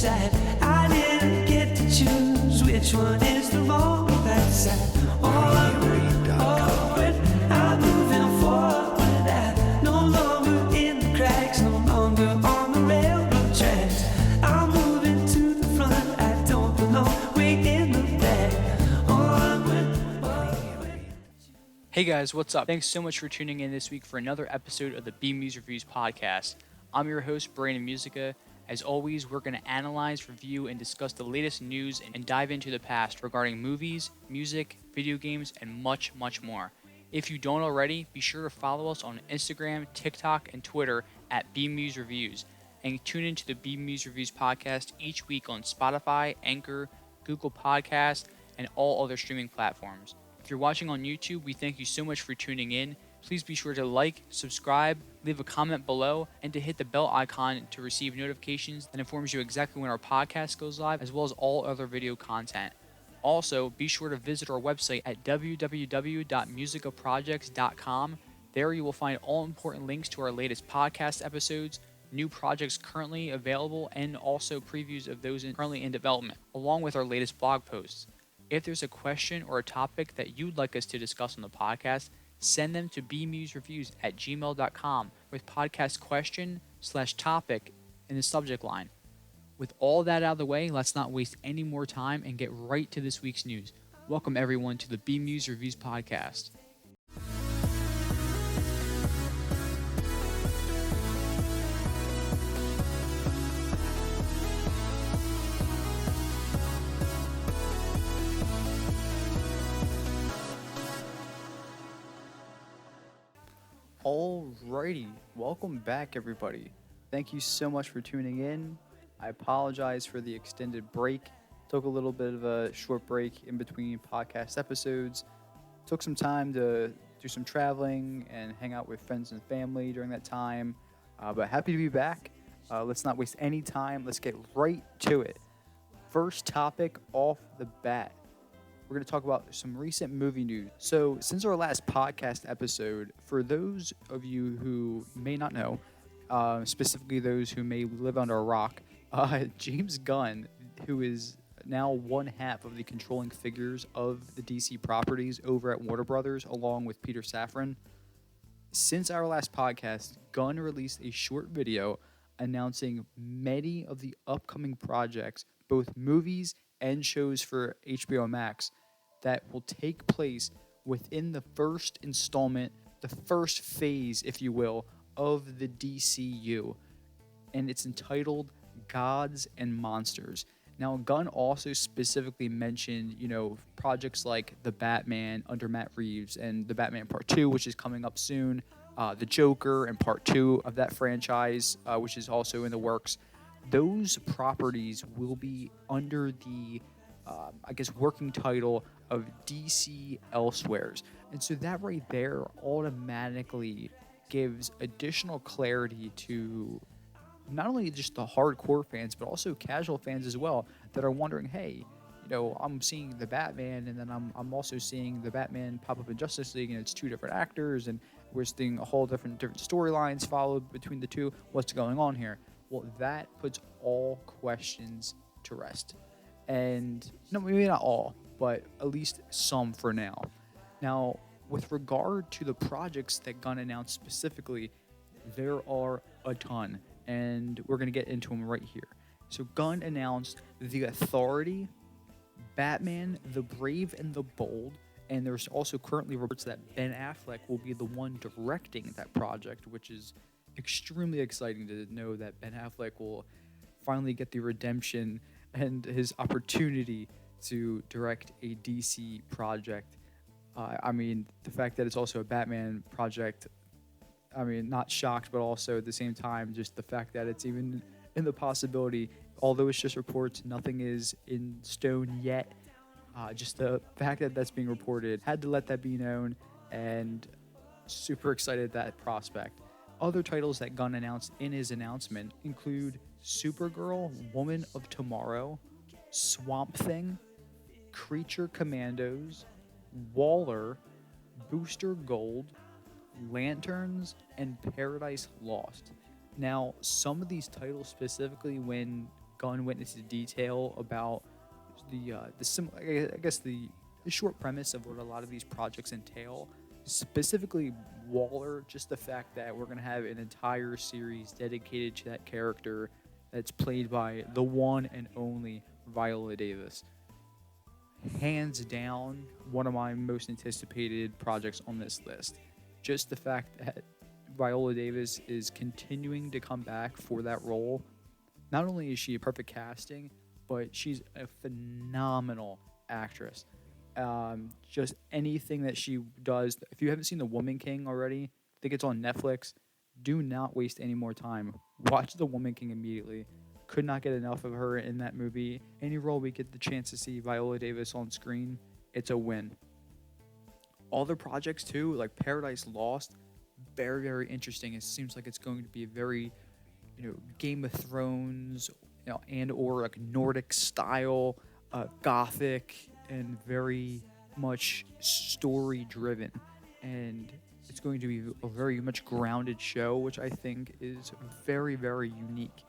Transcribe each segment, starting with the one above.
side. I didn't get to choose which one is the wrong or bad side. Onward, I'm moving forward. I'm no longer in the cracks, no longer on the railroad tracks. I'm moving to the front, I don't belong way in the back. Onward. Hey guys, what's up? Thanks so much for tuning in this week for another episode of the BMuz Reviews podcast. I'm your host, Brandon Musica. As always, we're going to analyze, review, and discuss the latest news and dive into the past regarding movies, music, video games, and much, much more. If you don't already, be sure to follow us on Instagram, TikTok, and Twitter at BMuz Reviews, and tune into the BMuz Reviews podcast each week on Spotify, Anchor, Google Podcasts, and all other streaming platforms. If you're watching on YouTube, we thank you so much for tuning in. Please be sure to like, subscribe, leave a comment below, and to hit the bell icon to receive notifications that informs you exactly when our podcast goes live, as well as all other video content. Also, be sure to visit our website at www.musicaprojects.com. There you will find all important links to our latest podcast episodes, new projects currently available, and also previews of those currently in development, along with our latest blog posts. If there's a question or a topic that you'd like us to discuss on the podcast, send them to bmuzreviews@gmail.com with podcast question/topic in the subject line. With all that out of the way, let's not waste any more time and get right to this week's news. Welcome everyone to the BMuz Reviews podcast. Alrighty, welcome back everybody. Thank you so much for tuning in. I apologize for the extended break. Took a little bit of a short break in between podcast episodes. Took some time to do some traveling and hang out with friends and family during that time. But happy to be back. Let's not waste any time. Let's get right to it. First topic off the bat. We're going to talk about some recent movie news. So, since our last podcast episode, for those of you who may not know, specifically those who may live under a rock, James Gunn, who is now one half of the controlling figures of the DC properties over at Warner Brothers, along with Peter Safran. Since our last podcast, Gunn released a short video announcing many of the upcoming projects, both movies and shows for HBO Max, that will take place within the first installment, the first phase, if you will, of the DCU. And it's entitled Gods and Monsters. Now, Gunn also specifically mentioned, projects like The Batman under Matt Reeves and The Batman Part 2, which is coming up soon, The Joker and Part 2 of that franchise, which is also in the works. Those properties will be under the, working title of DC Elsewheres. And so that right there automatically gives additional clarity to not only just the hardcore fans, but also casual fans as well that are wondering, hey, I'm seeing the Batman, and then I'm also seeing the Batman pop up in Justice League, and it's two different actors, and we're seeing a whole different storylines followed between the two. What's going on here? Well, that puts all questions to rest. And no, maybe not all, but at least some for now. Now, with regard to the projects that Gunn announced specifically, there are a ton, and we're going to get into them right here. So Gunn announced The Authority, Batman, The Brave and the Bold, and there's also currently reports that Ben Affleck will be the one directing that project, which is extremely exciting to know that Ben Affleck will finally get the redemption and his opportunity to direct a DC project. The fact that it's also a Batman project, not shocked, but also at the same time, just the fact that it's even in the possibility, although it's just reports, nothing is in stone yet. Just the fact that that's being reported, had to let that be known, and super excited at that prospect. Other titles that Gunn announced in his announcement include Supergirl, Woman of Tomorrow, Swamp Thing, Creature Commandos, Waller, Booster Gold, Lanterns, and Paradise Lost. Now, some of these titles specifically, when Gunn went into detail about the short premise of what a lot of these projects entail. Specifically, Waller, just the fact that we're gonna have an entire series dedicated to that character that's played by the one and only Viola Davis. Hands down, one of my most anticipated projects on this list. Just the fact that Viola Davis is continuing to come back for that role. Not only is she a perfect casting, but she's a phenomenal actress. Just anything that she does. If you haven't seen The Woman King already, I think it's on Netflix. Do not waste any more time. Watch The Woman King immediately. Could not get enough of her in that movie. Any role we get the chance to see Viola Davis on screen, it's a win. All the projects too, like Paradise Lost, very, very interesting. It seems like it's going to be a very, Game of Thrones, and or like Nordic style, gothic, and very much story driven. And it's going to be a very much grounded show, which I think is very, very unique.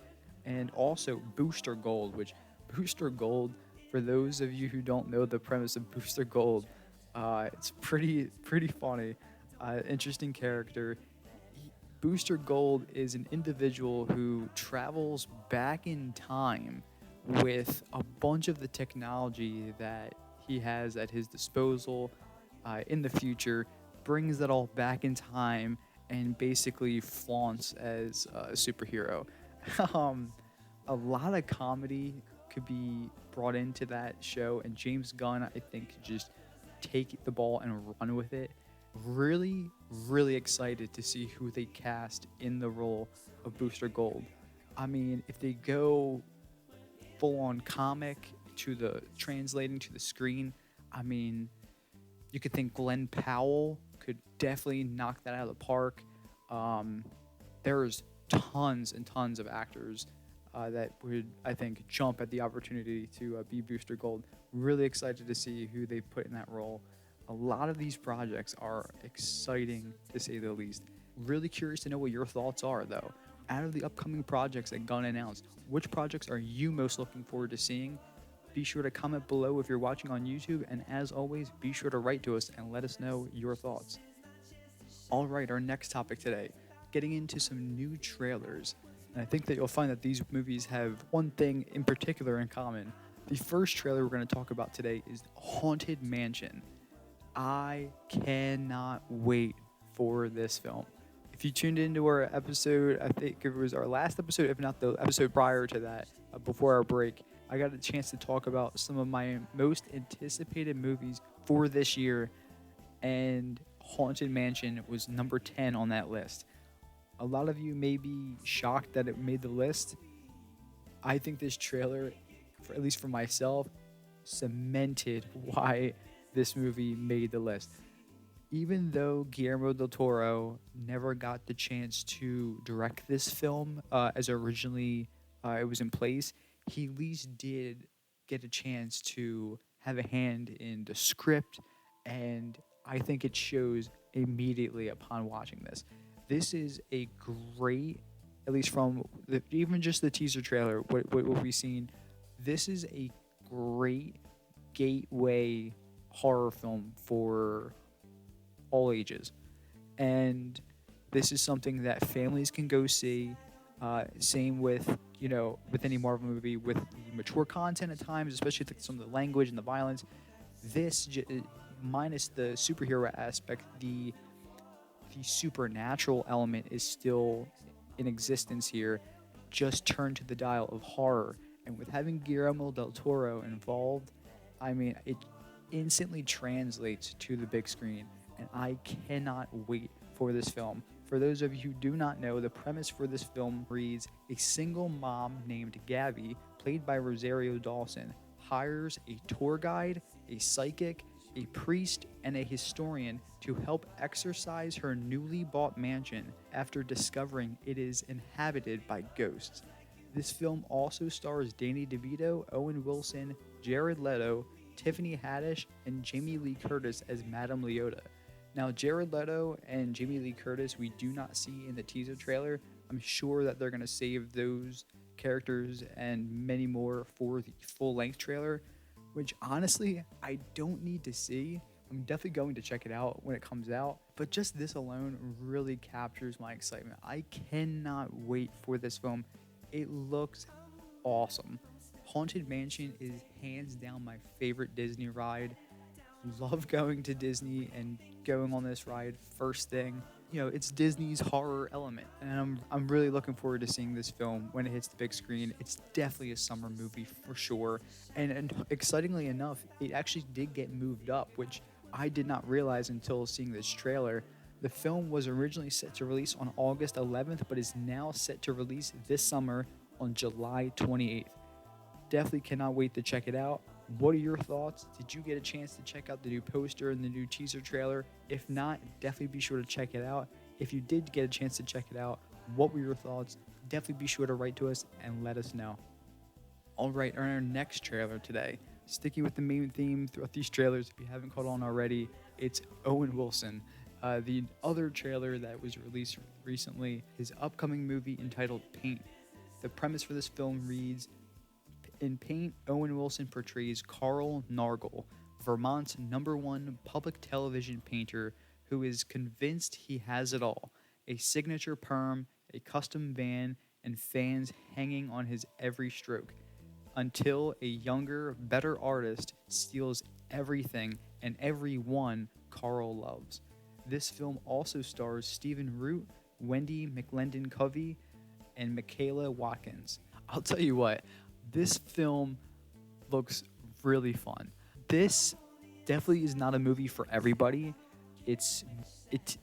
And also Booster Gold, for those of you who don't know the premise of Booster Gold, it's pretty funny. Interesting character. Booster Gold is an individual who travels back in time with a bunch of the technology that he has at his disposal in the future, brings that all back in time, and basically flaunts as a superhero. A lot of comedy could be brought into that show, and James Gunn, I think, could just take the ball and run with it. Really, really excited to see who they cast in the role of Booster Gold. I mean, if they go full-on comic to the translating to the screen, I mean, you could think Glenn Powell could definitely knock that out of the park. There's tons and tons of actors that would, I think, jump at the opportunity to be Booster Gold. Really excited to see who they put in that role. A lot of these projects are exciting, to say the least. Really curious to know what your thoughts are, though. Out of the upcoming projects that Gunn announced, which projects are you most looking forward to seeing? Be sure to comment below if you're watching on YouTube, and as always, be sure to write to us and let us know your thoughts. All right, our next topic today, getting into some new trailers. And I think that you'll find that these movies have one thing in particular in common. The first trailer we're going to talk about today is Haunted Mansion. I cannot wait for this film. If you tuned into our episode, I think it was our last episode, if not the episode prior to that, before our break, I got a chance to talk about some of my most anticipated movies for this year, and Haunted Mansion was number 10 on that list. A lot of you may be shocked that it made the list. I think this trailer, at least for myself, cemented why this movie made the list. Even though Guillermo del Toro never got the chance to direct this film as originally it was in place, he at least did get a chance to have a hand in the script, and I think it shows immediately upon watching this. This is a great, at least from even just the teaser trailer, what we've seen, this is a great gateway horror film for all ages. And this is something that families can go see. Same with, with any Marvel movie, with the mature content at times, especially with some of the language and the violence. This, minus the superhero aspect, the supernatural element is still in existence here. Just turn to the dial of horror. And with having Guillermo del Toro involved, I mean, it instantly translates to the big screen. And I cannot wait for this film. For those of you who do not know, the premise for this film reads: a single mom named Gabby, played by Rosario Dawson, hires a tour guide, a psychic, a priest, and a historian to help exorcise her newly bought mansion after discovering it is inhabited by ghosts. This film also stars Danny DeVito, Owen Wilson, Jared Leto, Tiffany Haddish, and Jamie Lee Curtis as Madame Leota. Now, Jared Leto and Jamie Lee Curtis we do not see in the teaser trailer. I'm sure that they're going to save those characters, and many more for the full-length trailer, which honestly I don't need to see. I'm definitely going to check it out when it comes out, but just this alone really captures my excitement. I cannot wait for this film. It looks awesome. Haunted Mansion is hands down my favorite Disney ride. Love going to Disney and going on this ride first thing. You know, it's Disney's horror element, and I'm really looking forward to seeing this film when it hits the big screen. It's definitely a summer movie for sure, and excitingly enough, it actually did get moved up, which I did not realize until seeing this trailer. The film was originally set to release on August 11th, but is now set to release this summer on July 28th. Definitely cannot wait to check it out. What are your thoughts? Did you get a chance to check out the new poster and the new teaser trailer? If not, definitely be sure to check it out. If you did get a chance to check it out, what were your thoughts? Definitely be sure to write to us and let us know. All right, on our next trailer today, sticking with the main theme throughout these trailers, if you haven't caught on already, it's Owen Wilson. The other trailer that was released recently, his upcoming movie entitled Paint. The premise for this film reads, in Paint, Owen Wilson portrays Carl Nargle, Vermont's #1 public television painter who is convinced he has it all, a signature perm, a custom van, and fans hanging on his every stroke, until a younger, better artist steals everything and everyone Carl loves. This film also stars Stephen Root, Wendy McLendon-Covey, and Michaela Watkins. I'll tell you what, this film looks really fun. This definitely is not a movie for everybody. It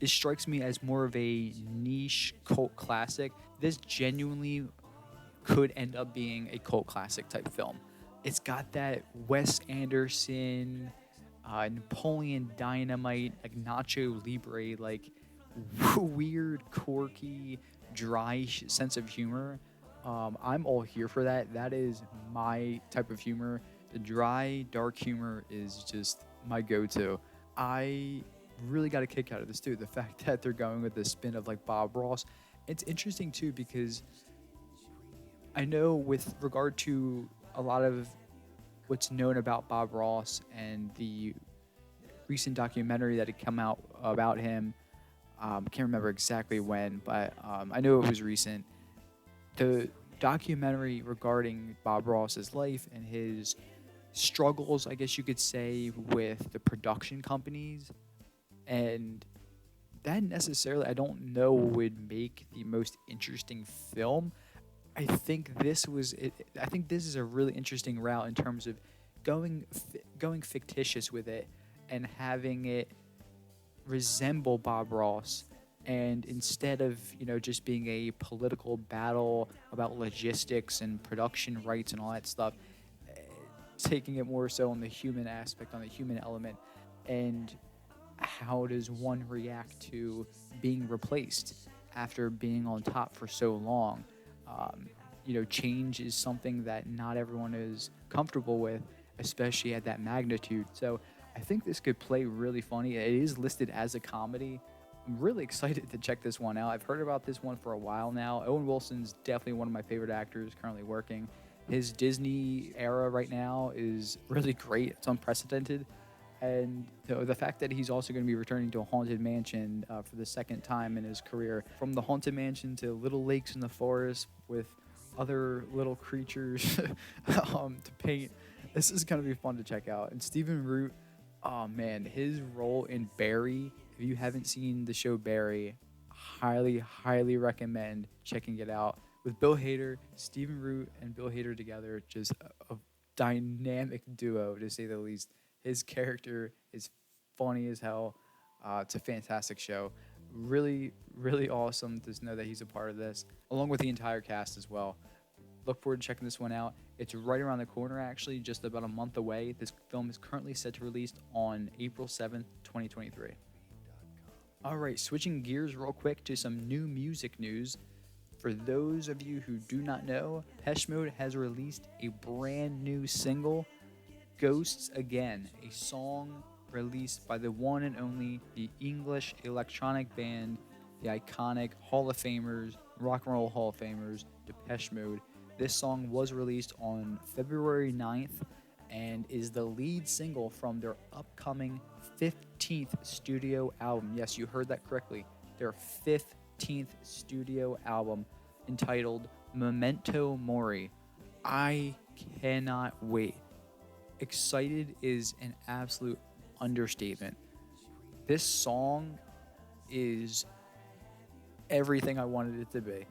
strikes me as more of a niche cult classic. This genuinely could end up being a cult classic type film. It's got that Wes Anderson, Napoleon Dynamite, like Nacho Libre, like weird, quirky, dry sense of humor. I'm all here for that. That is my type of humor. The dry, dark humor is just my go-to. I really got a kick out of this too. The fact that they're going with the spin of like Bob Ross. It's interesting too because I know with regard to a lot of what's known about Bob Ross and the recent documentary that had come out about him, I can't remember exactly when, but I know it was recent. The documentary regarding Bob Ross's life and his struggles, I guess you could say, with the production companies, and that necessarily I don't know would make the most interesting film. I think this was it. I think this is a really interesting route in terms of going fictitious with it and having it resemble Bob Ross, and instead of just being a political battle about logistics and production rights and all that stuff, taking it more so on the human aspect, on the human element, and how does one react to being replaced after being on top for so long. Change is something that not everyone is comfortable with, especially at that magnitude. So I think this could play really funny. It is listed as a comedy. I'm really excited to check this one out. I've heard about this one for a while now. Owen Wilson's definitely one of my favorite actors currently working. His Disney era right now is really great. It's unprecedented. And the fact that he's also going to be returning to a Haunted Mansion for the second time in his career, from the Haunted Mansion to little lakes in the forest with other little creatures to paint, this is going to be fun to check out. And Stephen Root, oh man, his role in Barry, if you haven't seen the show Barry, highly recommend checking it out. With Bill Hader, Stephen Root and Bill Hader together, just a dynamic duo to say the least. His character is funny as hell. It's a fantastic show. Really, really awesome to know that he's a part of this, along with the entire cast as well. Look forward to checking this one out. It's right around the corner, actually, just about a month away. This film is currently set to release on April 7th, 2023. All right, switching gears real quick to some new music news. For those of you who do not know, Depeche Mode has released a brand new single, Ghosts Again, a song released by the one and only, the English electronic band, the iconic Hall of Famers, Rock and Roll Hall of Famers, Depeche Mode. This song was released on February 9th and is the lead single from their upcoming 15th studio album. Yes, you heard that correctly. Their 15th studio album entitled Memento Mori. I cannot wait. Excited is an absolute understatement. This song is everything I wanted it to be.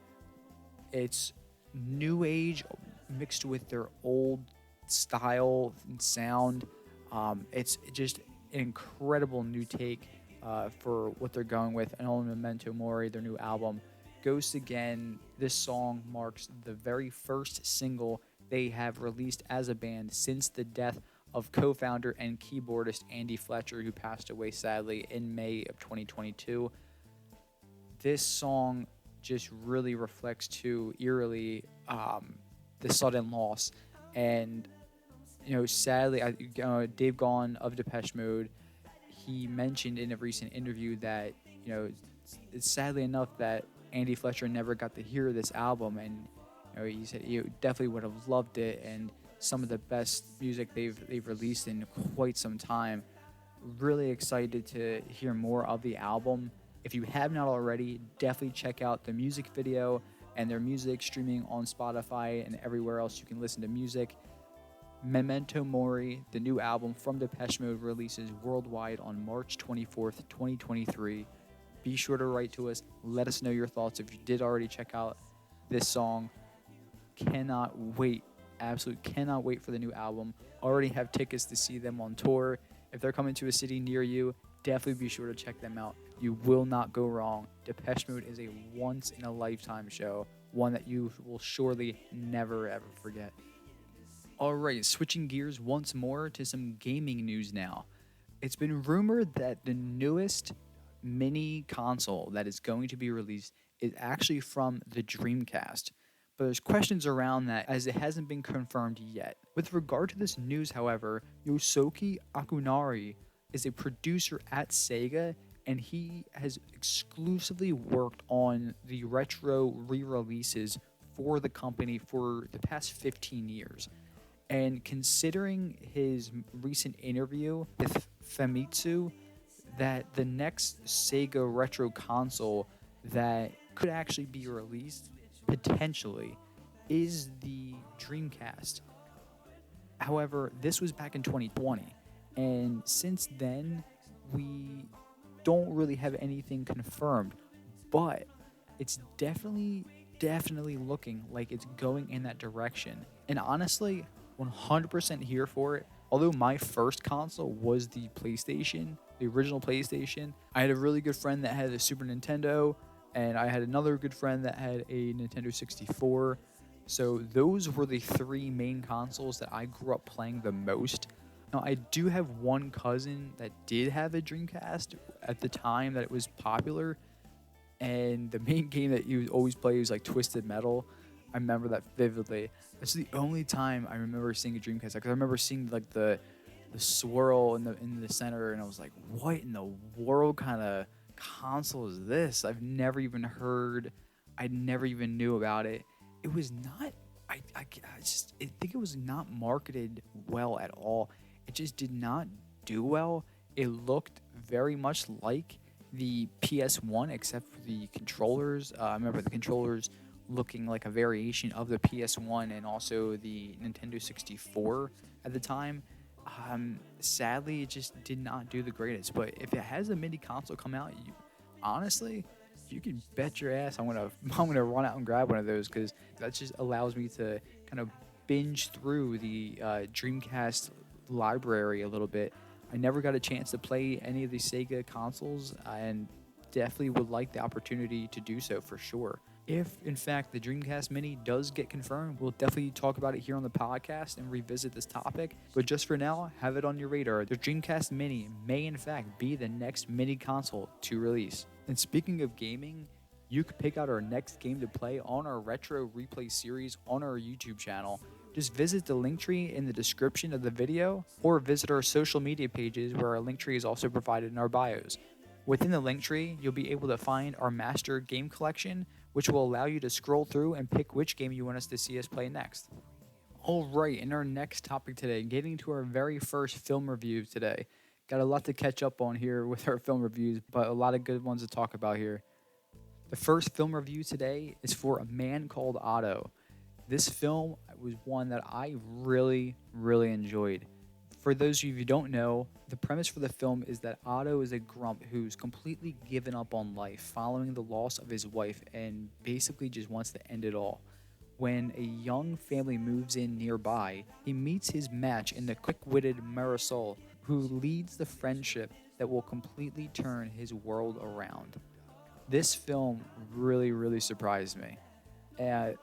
It's new age mixed with their old style and sound. It's just an incredible new take for what they're going with. And on Memento Mori, their new album, Ghost Again. This song marks the very first single they have released as a band since the death of co-founder and keyboardist Andy Fletcher, who passed away sadly in May of 2022. This song just really reflects too eerily the sudden loss. And sadly, Dave Gunn of Depeche Mode, he mentioned in a recent interview that it's sadly enough that Andy Fletcher never got to hear this album, and he said he definitely would have loved it, and some of the best music they've released in quite some time. Really excited to hear more of the album. If you have not already, definitely check out the music video and their music streaming on Spotify and everywhere else you can listen to music. Memento Mori, the new album from Depeche Mode, releases worldwide on March 24th, 2023. Be sure to write to us. Let us know your thoughts if you did already check out this song. Cannot wait. Absolutely cannot wait for the new album. Already have tickets to see them on tour. If they're coming to a city near you, definitely be sure to check them out. You will not go wrong. Depeche Mode is a once-in-a-lifetime show, one that you will surely never, ever forget. Alright, switching gears once more to some gaming news now. It's been rumored that the newest mini console that is going to be released is actually from the Dreamcast. But there's questions around that as it hasn't been confirmed yet. With regard to this news, however, Yosuke Akunari is a producer at Sega, and he has exclusively worked on the retro re-releases for the company for the past 15 years. And considering his recent interview with Famitsu, that the next Sega retro console that could actually be released, potentially, is the Dreamcast. However, this was back in 2020, and since then, we don't really have anything confirmed, but it's definitely looking like it's going in that direction. And honestly, 100% here for it. Although my first console was the PlayStation, the original PlayStation, I had a really good friend that had a Super Nintendo, and I had another good friend that had a Nintendo 64. So those were the three main consoles that I grew up playing the most. Now, I do have one cousin that did have a Dreamcast at the time that it was popular, and the main game that you always play was like Twisted Metal. I remember that vividly. That's the only time I remember seeing a Dreamcast. Because I remember seeing like the swirl in the center, and I was like, "What in the world kind of console is this?" I've never even heard. I never even knew about it. It was not. I think it was not marketed well at all. It just did not do well. It looked very much like the PS1, except for the controllers. I remember the controllers looking like a variation of the PS1 and also the Nintendo 64 at the time. Sadly, it just did not do the greatest. But if it has a mini console come out, honestly, you can bet your ass I'm gonna run out and grab one of those, because that just allows me to kind of binge through the Dreamcast library a little bit. I never got a chance to play any of the Sega consoles, and definitely would like the opportunity to do so for sure. If, in fact, the Dreamcast Mini does get confirmed, we'll definitely talk about it here on the podcast and revisit this topic. But just for now, have it on your radar. The Dreamcast Mini may, in fact, be the next mini console to release. And speaking of gaming, you can pick out our next game to play on our Retro Replay series on our YouTube channel. Just visit the link tree in the description of the video, or visit our social media pages where our link tree is also provided in our bios. Within the link tree, you'll be able to find our master game collection, which will allow you to scroll through and pick which game you want us to see us play next. All right, in our next topic today, getting to our very first film review today. Got a lot to catch up on here with our film reviews, but a lot of good ones to talk about here. The first film review today is for A Man Called Otto. This film was one that I really, really enjoyed. For those of you who don't know, the premise for the film is that Otto is a grump who's completely given up on life following the loss of his wife and basically just wants to end it all. When a young family moves in nearby, he meets his match in the quick-witted Marisol, who leads the friendship that will completely turn his world around. This film really, really surprised me.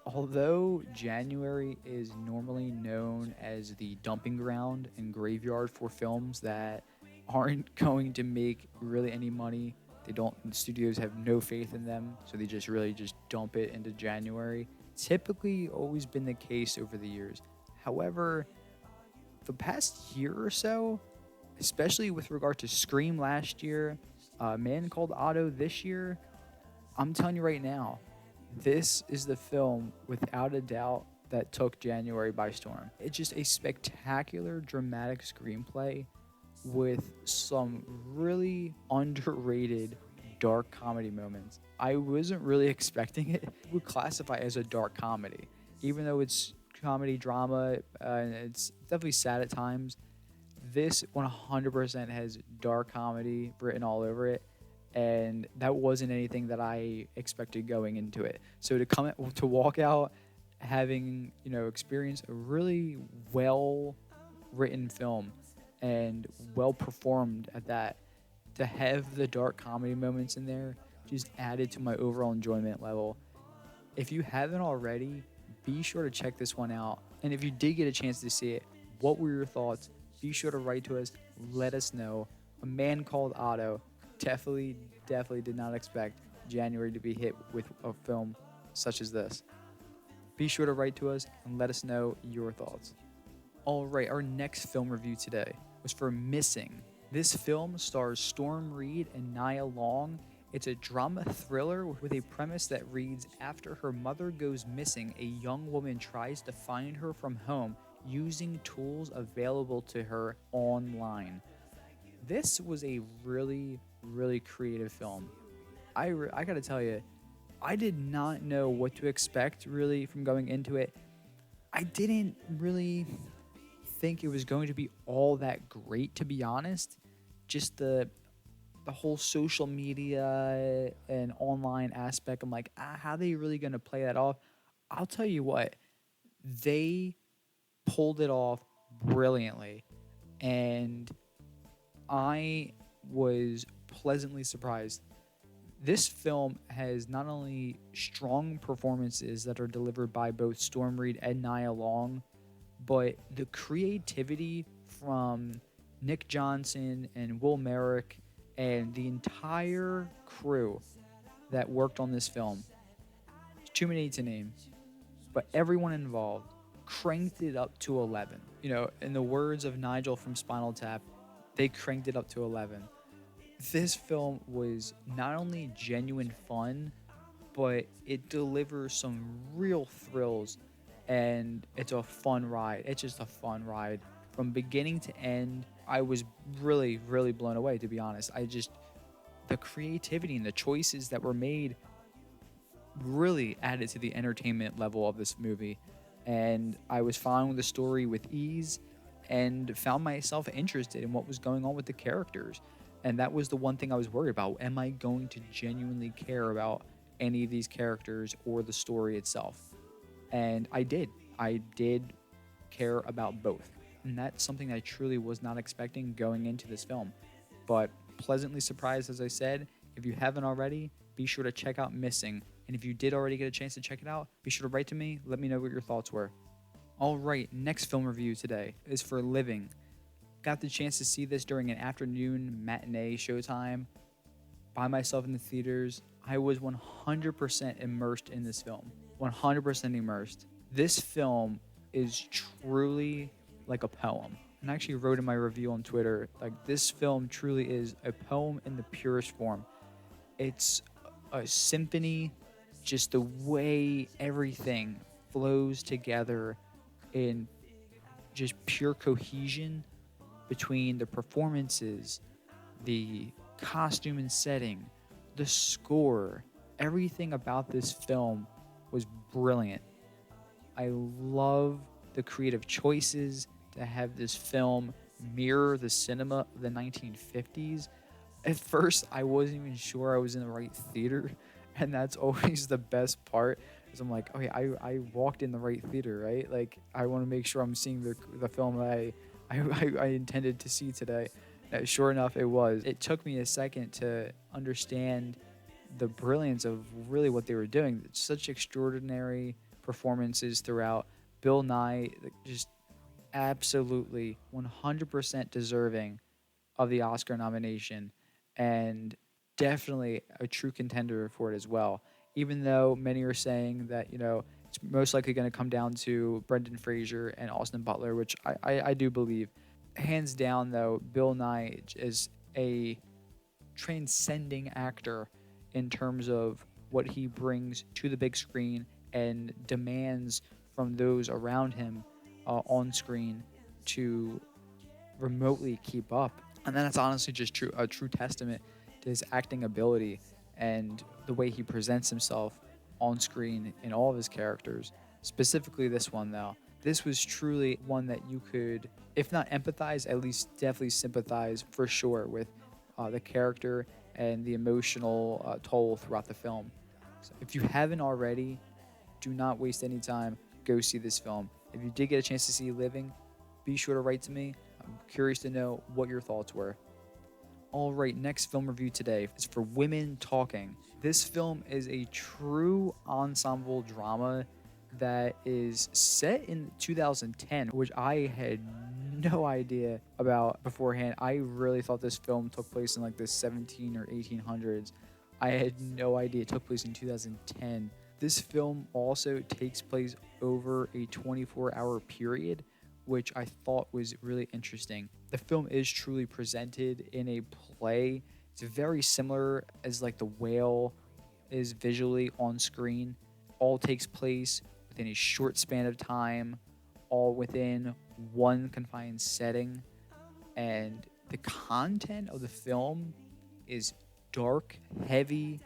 Although January is normally known as the dumping ground and graveyard for films that aren't going to make really any money, the studios have no faith in them, so they just really just dump it into January. Typically always been the case over the years. However, the past year or so, especially with regard to Scream last year, Man Called Otto this year, I'm telling you right now, this is the film, without a doubt, that took January by storm. It's just a spectacular, dramatic screenplay with some really underrated dark comedy moments. I wasn't really expecting it. I would classify it as a dark comedy. Even though it's comedy, drama, and it's definitely sad at times, this 100% has dark comedy written all over it. And that wasn't anything that I expected going into it. So to walk out having, experienced a really well written film and well performed at that, to have the dark comedy moments in there just added to my overall enjoyment level. If you haven't already, be sure to check this one out. And if you did get a chance to see it, what were your thoughts? Be sure to write to us. Let us know. A Man Called Otto. Definitely did not expect January to be hit with a film such as this. Be sure to write to us and let us know your thoughts. All right, our next film review today was for Missing. This film stars Storm Reid and Nia Long. It's a drama thriller with a premise that reads, after her mother goes missing, a young woman tries to find her from home using tools available to her online. This was a really, really creative film. I gotta tell you, I did not know what to expect really from going into it. I didn't really think it was going to be all that great, to be honest. Just the whole social media and online aspect. I'm like, how are they really going to play that off? I'll tell you what, they pulled it off brilliantly. And I was pleasantly surprised. This film has not only strong performances that are delivered by both Storm Reid and Nia Long, but the creativity from Nick Johnson and Will Merrick and the entire crew that worked on this film. Too many to name, but everyone involved cranked it up to 11. In the words of Nigel from Spinal Tap, they cranked it up to 11. This film was not only genuine fun, but it delivers some real thrills, and it's a fun ride. It's just a fun ride. From beginning to end, I was really, really blown away, to be honest. The creativity and the choices that were made really added to the entertainment level of this movie. And I was following the story with ease and found myself interested in what was going on with the characters. And that was the one thing I was worried about. Am I going to genuinely care about any of these characters or the story itself? And I did. I did care about both. And that's something I truly was not expecting going into this film. But pleasantly surprised, as I said. If you haven't already, be sure to check out Missing. And if you did already get a chance to check it out, be sure to write to me. Let me know what your thoughts were. All right, next film review today is for Living. Got the chance to see this during an afternoon matinee showtime by myself in the theaters. I was 100% immersed in this film. 100% immersed. This film is truly like a poem. And I actually wrote in my review on Twitter, like, this film truly is a poem in the purest form. It's a symphony just the way everything flows together in just pure cohesion between the performances, the costume and setting, the score. Everything about this film was brilliant. I love the creative choices to have this film mirror the cinema of the 1950s. At first, I wasn't even sure I was in the right theater, and that's always the best part. Is I'm like, okay, I walked in the right theater, right? Like, I want to make sure I'm seeing the film that I intended to see today. Sure enough, it was. It took me a second to understand the brilliance of really what they were doing. Such extraordinary performances throughout. Bill Nye, just absolutely 100% deserving of the Oscar nomination, and definitely a true contender for it as well. Even though many are saying that, it's most likely going to come down to Brendan Fraser and Austin Butler, which I do believe. Hands down, though, Bill Nye is a transcending actor in terms of what he brings to the big screen and demands from those around him on screen to remotely keep up. And that's honestly just a true testament to his acting ability and the way he presents himself on screen in all of his characters. Specifically this one, though. This was truly one that you could, if not empathize, at least definitely sympathize for sure with the character and the emotional toll throughout the film. So if you haven't already, do not waste any time. Go see this film. If you did get a chance to see Living, be sure to write to me. I'm curious to know what your thoughts were. All right, next film review today is for Women Talking. This film is a true ensemble drama that is set in 2010, which I had no idea about beforehand. I really thought this film took place in like the 17 or 1800s. I had no idea it took place in 2010. This film also takes place over a 24-hour period, which I thought was really interesting. The film is truly presented in a play. It's very similar as like The Whale is visually on screen. All takes place within a short span of time, all within one confined setting. And the content of the film is dark, heavy,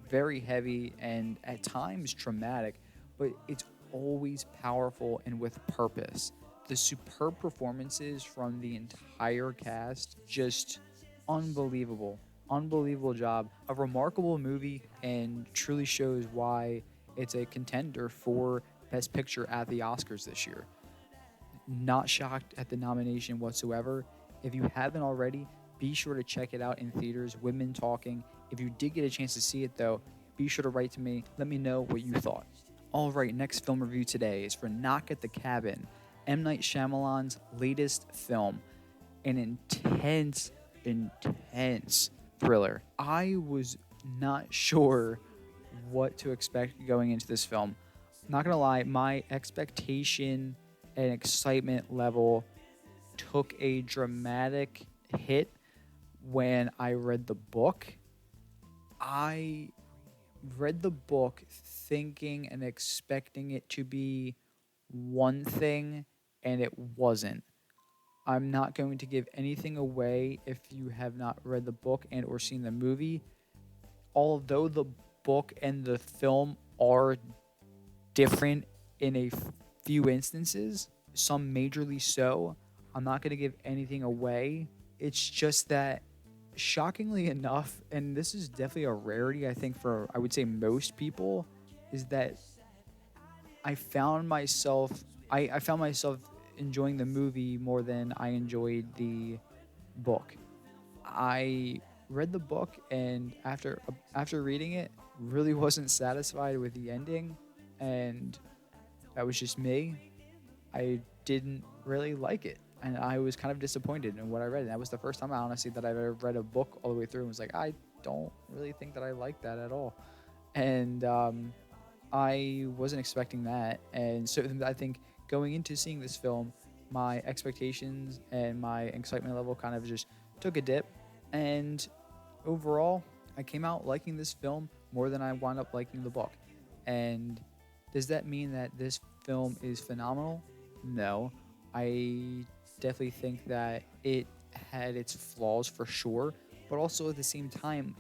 very heavy, and at times traumatic, but it's always powerful and with purpose. The superb performances from the entire cast, just unbelievable job. A remarkable movie, and truly shows why it's a contender for Best Picture at the Oscars this year. Not shocked at the nomination whatsoever. If you haven't already, be sure to check it out in theaters. Women Talking. If you did get a chance to see it, though, be sure to write to me. Let me know what you thought. All right, next film review today is for Knock at the Cabin, M. Night Shyamalan's latest film. An intense thriller. I was not sure what to expect going into this film. Not gonna lie, my expectation and excitement level took a dramatic hit when I read the book. I read the book thinking and expecting it to be one thing, and it wasn't. I'm not going to give anything away if you have not read the book and or seen the movie. Although the book and the film are different in a few instances, some majorly so, I'm not going to give anything away. It's just that, shockingly enough, and this is definitely a rarity, I think, for, I would say, most people, is that I found myself enjoying the movie more than I enjoyed the book. I read the book, and after reading it, really wasn't satisfied with the ending, and that was just me. I didn't really like it, and I was kind of disappointed in what I read. And that was the first time, honestly, that I've ever read a book all the way through and was like, I don't really think that I like that at all. And I wasn't expecting that, and so I think going into seeing this film, my expectations and my excitement level kind of just took a dip, and overall, I came out liking this film more than I wound up liking the book. And does that mean that this film is phenomenal? No. I definitely think that it had its flaws for sure, but also at the same time,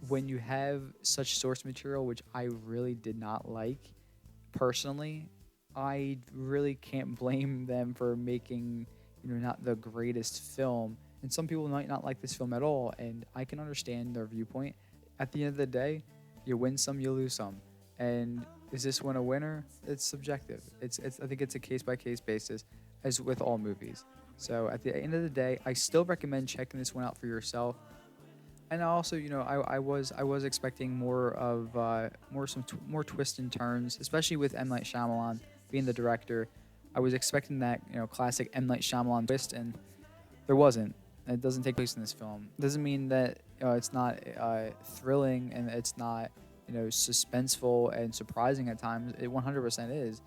when you have such source material, which I really did not like personally, I really can't blame them for making, not the greatest film. And some people might not like this film at all, and I can understand their viewpoint. At the end of the day, you win some, you lose some. And is this one a winner? It's subjective. It's I think it's a case by case basis, as with all movies. So at the end of the day, I still recommend checking this one out for yourself. And also, I was expecting more of more twists and turns, especially with M Night Shyamalan being the director. I was expecting that classic M Night Shyamalan twist, and there wasn't. It doesn't take place in this film. Doesn't mean that it's not thrilling and it's not suspenseful and surprising at times. It 100% is,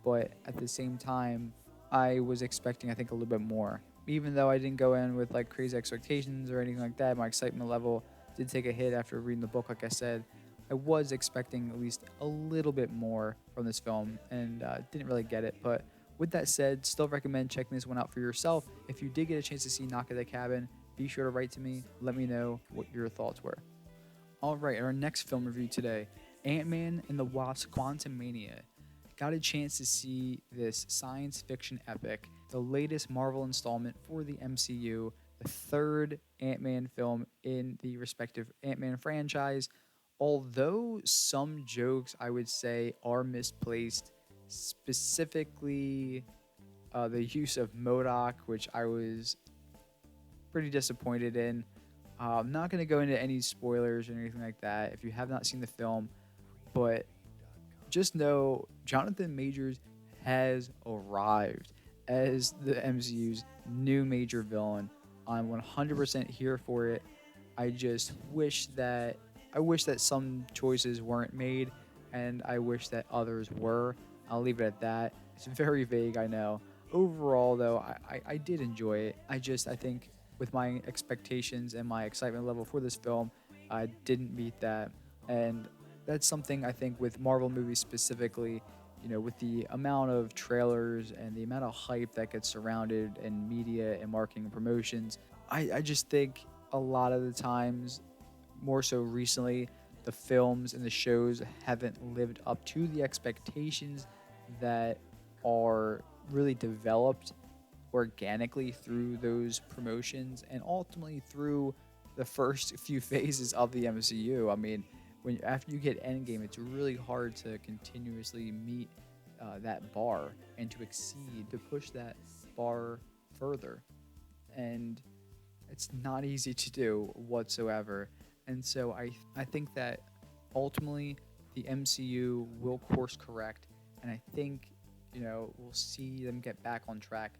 but at the same time, I was expecting I think a little bit more. Even though I didn't go in with like crazy expectations or anything like that, my excitement level did take a hit after reading the book. Like I said, I was expecting at least a little bit more from this film, and didn't really get it. But with that said, still recommend checking this one out for yourself. If you did get a chance to see Knock at the Cabin, be sure to write to me. Let me know what your thoughts were. All right, our next film review today, Ant-Man and the Wasp: Quantumania. Got a chance to see this science fiction epic, the latest Marvel installment for the MCU, the third Ant-Man film in the respective Ant-Man franchise. Although some jokes I would say are misplaced, specifically the use of MODOK, which I was pretty disappointed in. I'm not going to go into any spoilers or anything like that if you have not seen the film, but just know Jonathan Majors has arrived as the MCU's new major villain. I'm 100% here for it. I just wish that some choices weren't made, and I wish that others were. I'll leave it at that. It's very vague, I know. Overall, though, I did enjoy it. I think with my expectations and my excitement level for this film, I didn't meet that. And that's something I think with Marvel movies specifically, with the amount of trailers and the amount of hype that gets surrounded in media and marketing and promotions, I just think a lot of the times, more so recently, the films and the shows haven't lived up to the expectations that are really developed organically through those promotions and ultimately through the first few phases of the MCU. I mean, after you get Endgame, it's really hard to continuously meet that bar and to exceed, to push that bar further. And it's not easy to do whatsoever. And so I think that ultimately the MCU will course correct, and I think we'll see them get back on track.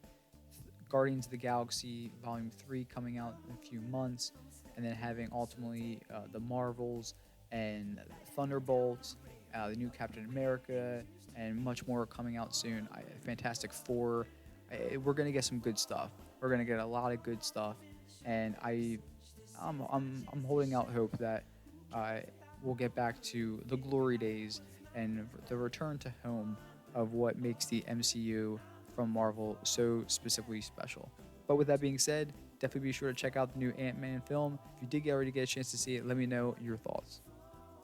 Guardians of the Galaxy Volume 3 coming out in a few months, and then having ultimately the Marvels and Thunderbolts, the new Captain America, and much more coming out soon. Fantastic Four. We're gonna get some good stuff. We're gonna get a lot of good stuff, and I'm holding out hope that we'll get back to the glory days and the return to home of what makes the MCU from Marvel so specifically special. But with that being said, definitely be sure to check out the new Ant-Man film. If you did already get a chance to see it, let me know your thoughts.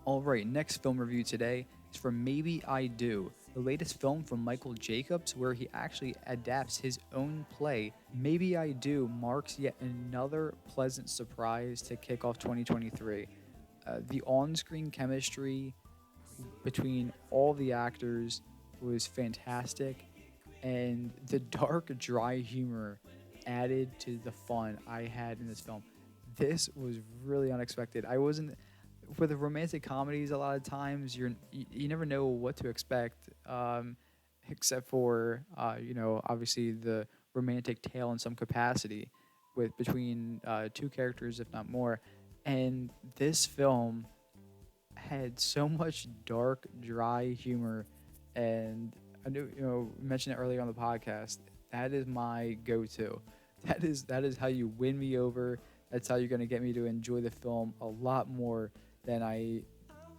Alright, next film review today is from Maybe I Do, the latest film from Michael Jacobs, where he actually adapts his own play. Maybe I Do marks yet another pleasant surprise to kick off 2023. The on-screen chemistry between all the actors was fantastic, and the dark, dry humor added to the fun I had in this film. This was really unexpected. I wasn't with the romantic comedies. A lot of times you never know what to expect, except for obviously the romantic tale in some capacity with between two characters, if not more. And this film had so much dark, dry humor, and I knew, mentioned it earlier on the podcast. That is my go-to. That is how you win me over. That's how you're gonna get me to enjoy the film a lot more than I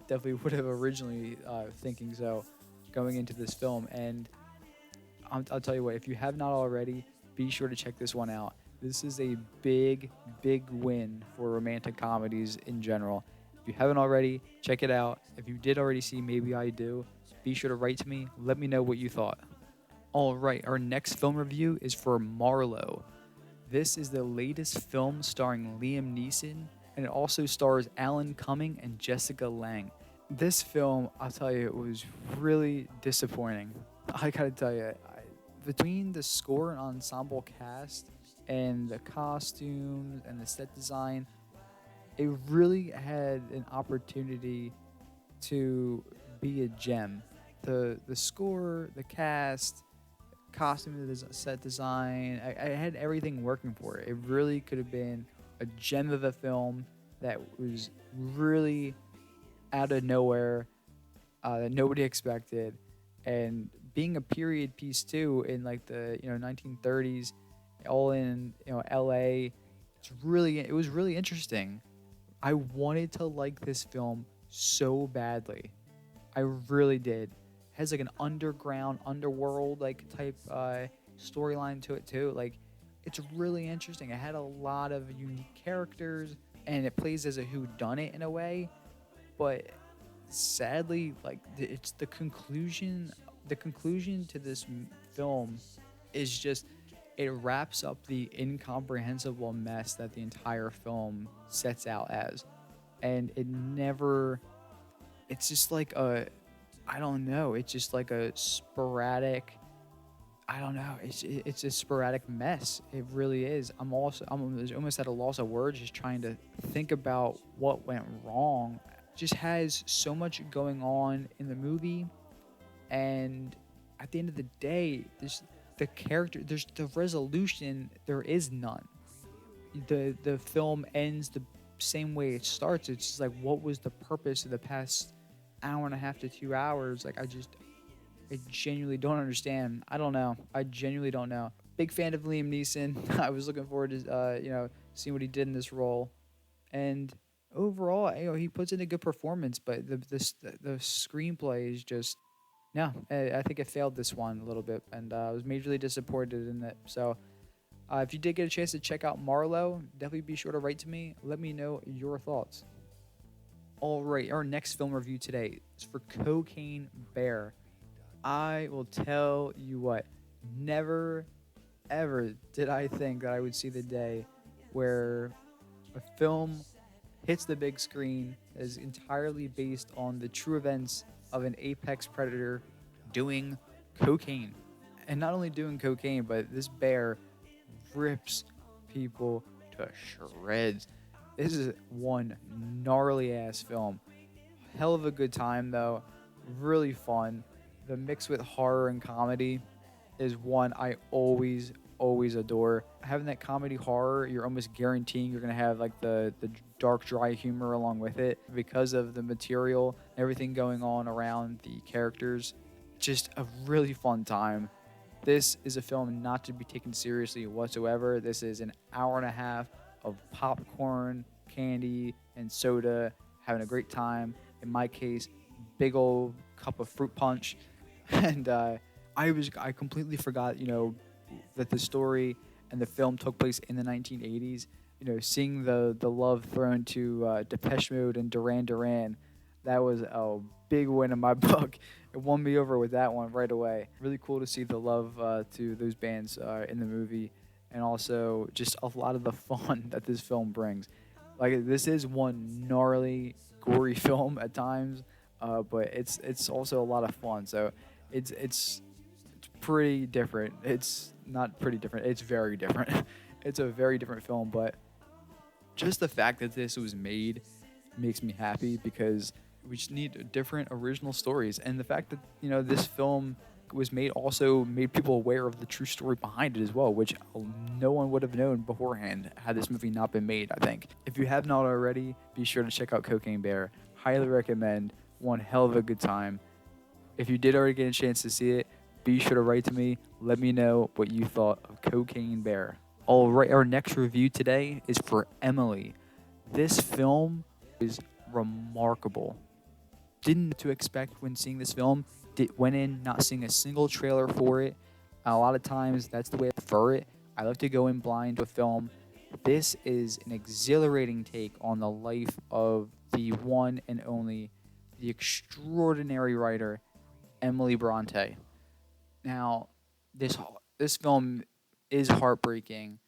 definitely would have originally thinking so going into this film. And I'll tell you what, if you have not already, be sure to check this one out. This is a big, big win for romantic comedies in general. If you haven't already, check it out. If you did already see Maybe I Do, be sure to write to me. Let me know what you thought. All right, our next film review is for Marlowe. This is the latest film starring Liam Neeson, and it also stars Alan Cumming and Jessica Lange. This film, I'll tell you, it was really disappointing. I gotta tell you, between the score and ensemble cast and the costumes and the set design, it really had an opportunity to be a gem. The score, the cast, costume, the set design, I had everything working for it. It really could have been a gem of a film that was really out of nowhere, that nobody expected, and being a period piece too in like the 1930s, all in LA. It was really interesting. I wanted to like this film so badly. I really did. It has like an underworld like type storyline to it too. Like, it's really interesting. It had a lot of unique characters, and it plays as a whodunit in a way. But sadly, like, it's the conclusion. The conclusion to this film is just, it wraps up the incomprehensible mess that the entire film sets out as. And it's just like I don't know, it's just like a sporadic, I don't know, it's a sporadic mess. It really is. I'm almost at a loss of words just trying to think about what went wrong. It just has so much going on in the movie, and at the end of the day, there's the resolution, there is none. The film ends the same way it starts. It's just like, what was the purpose of the past hour and a half to 2 hours? Like, I genuinely don't understand. I don't know. I genuinely don't know. Big fan of Liam Neeson. I was looking forward to seeing what he did in this role, and overall, he puts in a good performance. But the screenplay is just, no. I think it failed this one a little bit, and I was majorly disappointed in it. So, if you did get a chance to check out Marlowe, definitely be sure to write to me. Let me know your thoughts. All right, our next film review today is for Cocaine Bear. I will tell you what, never, ever did I think that I would see the day where a film hits the big screen that is entirely based on the true events of an apex predator doing cocaine. And not only doing cocaine, but this bear rips people to shreds. This is one gnarly ass film. Hell of a good time though. Really fun. The mix with horror and comedy is one I always adore. Having that comedy horror, you're almost guaranteeing you're gonna have like the dark, dry humor along with it because of the material, everything going on around the characters. Just a really fun time. This is a film not to be taken seriously whatsoever. This is an hour and a half of popcorn, candy, and soda, having a great time. In my case, big old cup of fruit punch. And I completely forgot, that the story and the film took place in the 1980s. Seeing the love thrown to Depeche Mode and Duran Duran, that was a big win in my book. It won me over with that one right away. Really cool to see the love to those bands in the movie, and also just a lot of the fun that this film brings. Like, this is one gnarly, gory film at times, but it's also a lot of fun. So it's pretty different. It's not pretty different. It's very different. It's a very different film, but just the fact that this was made makes me happy, because we just need different original stories. And the fact that, this film was made also made people aware of the true story behind it as well, which no one would have known beforehand had this movie not been made, I think. If you have not already, be sure to check out Cocaine Bear. Highly recommend. One hell of a good time. If you did already get a chance to see it, be sure to write to me. Let me know what you thought of Cocaine Bear. All right, our next review today is for Emily. This film is remarkable. didn't know what to expect when seeing this film. Went in not seeing a single trailer for it. A lot of times that's the way I prefer it. I like to go in blind to a film. This is an exhilarating take on the life of the one and only, the extraordinary writer, Emily Bronte. Now, this film is heartbreaking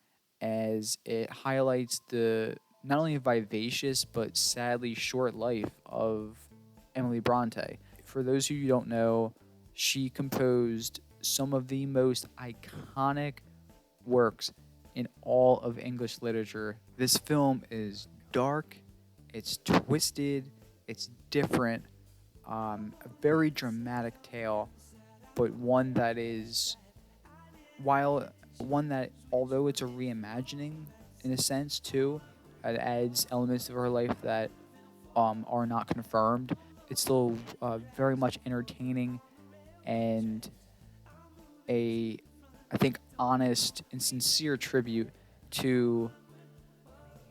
as it highlights the not only vivacious but sadly short life of Emily Bronte. For those of you who don't know, she composed some of the most iconic works in all of English literature. This film is dark, it's twisted, it's different, a very dramatic tale, but one that although it's a reimagining in a sense too, it adds elements of her life that are not confirmed. It's still very much entertaining and I think, honest and sincere tribute to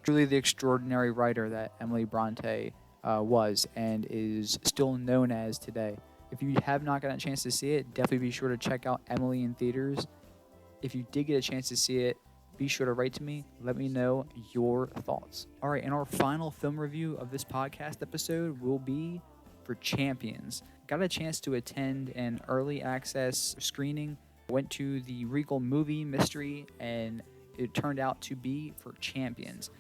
truly the extraordinary writer that Emily Bronte was and is still known as today. If you have not gotten a chance to see it, definitely be sure to check out Emily in theaters. If you did get a chance to see it, be sure to write to me. Let me know your thoughts. All right, and our final film review of this podcast episode will be for Champions. Got a chance to attend an early access screening. Went to the Regal Movie Mystery, and it turned out to be for Champions.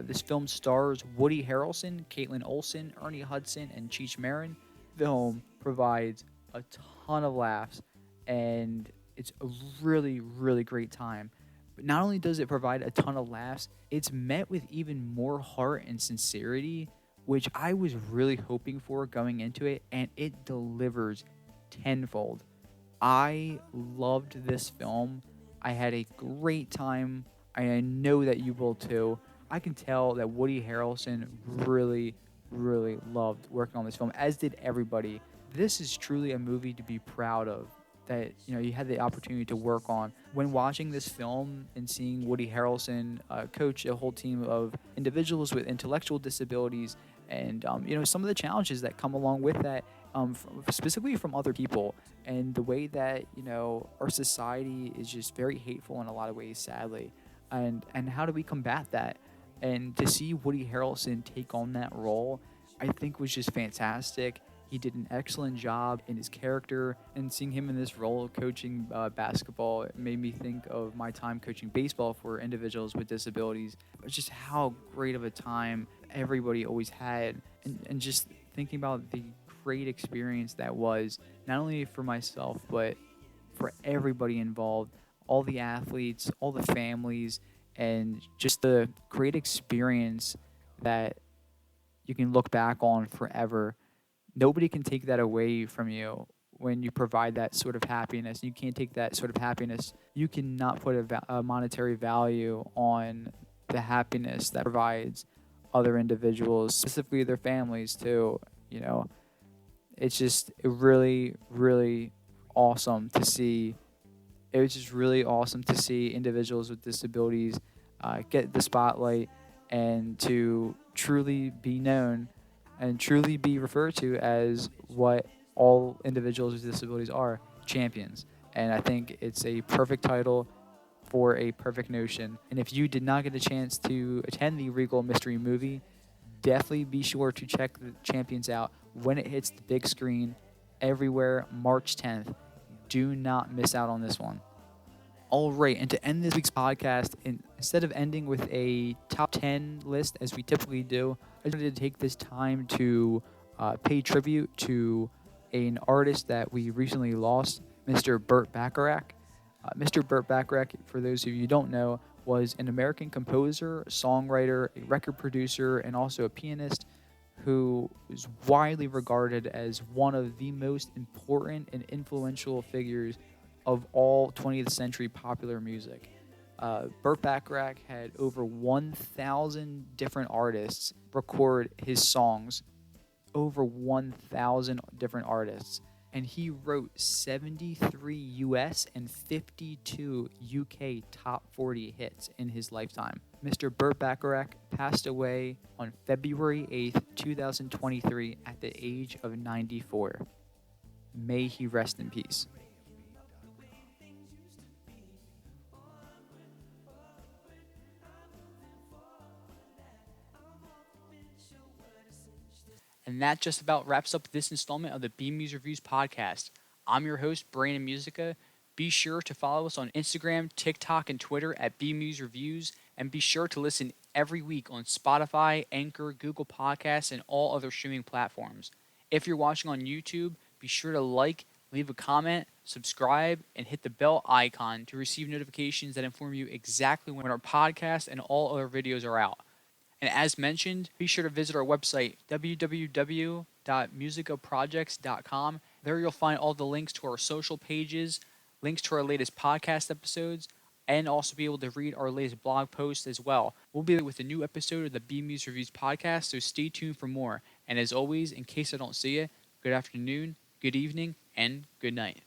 This film stars Woody Harrelson, Caitlin Olsen, Ernie Hudson, and Cheech Marin. The film provides a ton of laughs, and it's a really, really great time. But not only does it provide a ton of laughs, it's met with even more heart and sincerity, which I was really hoping for going into it, and it delivers tenfold. I loved this film. I had a great time. I know that you will too. I can tell that Woody Harrelson really, really loved working on this film, as did everybody. This is truly a movie to be proud of, that you had the opportunity to work on. When watching this film and seeing Woody Harrelson coach a whole team of individuals with intellectual disabilities, and some of the challenges that come along with that, specifically from other people, and the way that our society is just very hateful in a lot of ways, sadly, and how do we combat that? And to see Woody Harrelson take on that role, I think was just fantastic. He did an excellent job in his character, and seeing him in this role coaching basketball, it made me think of my time coaching baseball for individuals with disabilities. Just how great of a time everybody always had, and just thinking about the great experience that was, not only for myself, but for everybody involved, all the athletes, all the families, and just the great experience that you can look back on forever. Nobody can take that away from you when you provide that sort of happiness. You can't take that sort of happiness. You cannot put a monetary value on the happiness that provides other individuals, specifically their families too. It's just really, really awesome to see. It was just really awesome to see individuals with disabilities get the spotlight and to truly be known and truly be referred to as what all individuals with disabilities are, champions. And I think it's a perfect title for a perfect notion. And if you did not get a chance to attend the Regal Mystery Movie, definitely be sure to check the Champions out when it hits the big screen everywhere March 10th. Do not miss out on this one. All right, and to end this week's podcast, instead of ending with a top 10 list as we typically do, I wanted to take this time to pay tribute to an artist that we recently lost, Mr. Burt Bacharach. Mr. Burt Bacharach, for those of you who don't know, was an American composer, songwriter, a record producer, and also a pianist who is widely regarded as one of the most important and influential figures of all 20th century popular music. Burt Bacharach had over 1,000 different artists record his songs, over 1,000 different artists. And he wrote 73 US and 52 UK top 40 hits in his lifetime. Mr. Burt Bacharach passed away on February 8th, 2023 at the age of 94. May he rest in peace. And that just about wraps up this installment of the BMuz Reviews podcast. I'm your host, Brandon Musica. Be sure to follow us on Instagram, TikTok, and Twitter at BMuz Reviews, and be sure to listen every week on Spotify, Anchor, Google Podcasts, and all other streaming platforms. If you're watching on YouTube, be sure to like, leave a comment, subscribe, and hit the bell icon to receive notifications that inform you exactly when our podcast and all other videos are out. And as mentioned, be sure to visit our website, www.musicaprojects.com. There you'll find all the links to our social pages, links to our latest podcast episodes, and also be able to read our latest blog posts as well. We'll be with a new episode of the BMuz Reviews podcast, so stay tuned for more. And as always, in case I don't see you, good afternoon, good evening, and good night.